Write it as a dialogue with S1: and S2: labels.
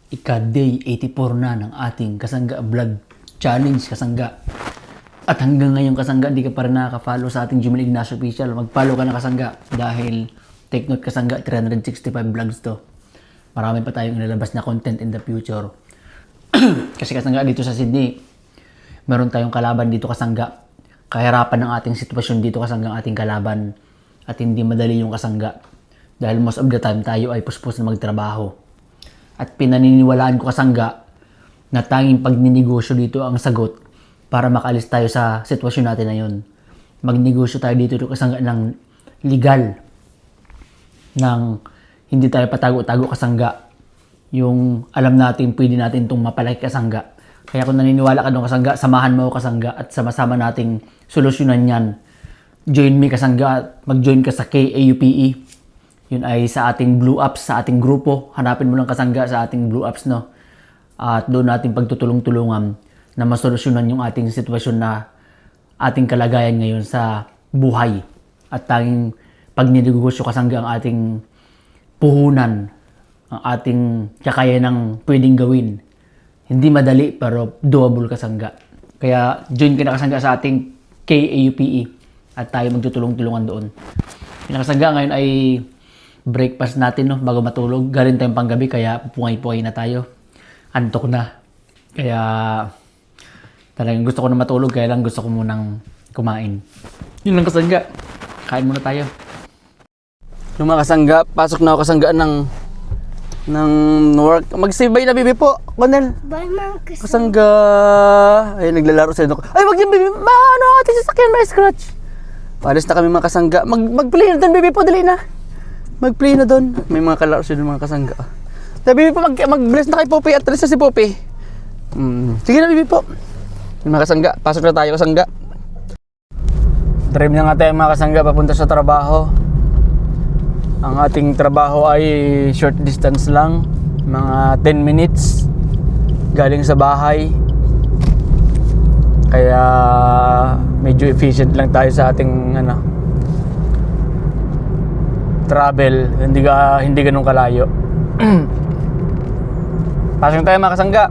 S1: Ika-day 84 na ng ating Kasangga Vlog Challenge, Kasangga. At hanggang ngayon, Kasangga, di ka pa rin nakaka-follow sa ating Jumel Ignacio Official. Mag-follow ka na, Kasangga, dahil take note, Kasangga, 365 vlogs to. Marami pa tayong ilalabas na content in the future. Kasi, Kasangga, dito sa Sydney, meron tayong kalaban dito, Kasangga. Kahirapan ng ating sitwasyon dito, Kasangga, ang ating kalaban. At hindi madali yung, Kasangga. Dahil most of the time tayo ay puspos na magtrabaho. At pinaniniwalaan ko, Kasangga, na tanging pagninegosyo dito ang sagot para makaalis tayo sa sitwasyon natin na yun. Magnegosyo tayo dito, Kasangga, ng legal. Nang hindi tayo patago-tago, Kasangga. Yung alam natin, pwede natin itong mapalaki, Kasangga. Kaya kung naniniwala ka doon, Kasangga, samahan mo, Kasangga, at sama-sama nating solusyonan yan. Join me, Kasangga, mag-join ka sa KAUPE. Yun ay sa ating Blue Apps, sa ating grupo. Hanapin mo lang, Kasangga, sa ating Blue Apps, no? At doon natin pagtutulong-tulungan na masolusyonan yung ating sitwasyon na ating kalagayan ngayon sa buhay. At tanging pagninegosyo, Kasangga, ang ating puhunan, ang ating kakaya ng pwedeng gawin. Hindi madali, pero doable, Kasangga. Kaya join ka na, Kasangga, sa ating KAUPE at tayo magtutulong-tulungan doon. Yung, Kasangga, ngayon ay breakfast natin, no, bago matulog. Galing tayong panggabi, kaya pupungay-pungay na tayo. Antok na. Kaya talagang gusto ko na matulog, kaya lang gusto ko munang kumain. Yun lang, Kasangga. Kain muna tayo. Yung mga Kasangga, pasok na ako, Kasangga, ng work. Mag-save na, bibi po, Conel.
S2: Bye, mga
S1: Kasangga. Ay, naglalaro sa ako. Ay, wag yung bibi. Ano, ating sasakyan, may scratch. Palis na kami, mga Kasangga. Mag-play na doon, bibi po, dali na. Mag-play na doon. May mga kalaro siya doon, mga Kasangga. Bibi po, mag-bless na kay Poppy at alis na si Poppy. Sige na, bibi po. Mga Kasangga, pasok na tayo, Kasangga. Drive na nga tayo, mga Kasangga, papunta sa trabaho. Ang ating trabaho ay short distance lang. Mga 10 minutes galing sa bahay. Kaya medyo efficient lang tayo sa ating travel. Hindi ganun kalayo. Pasok tayo, mga Kasangga.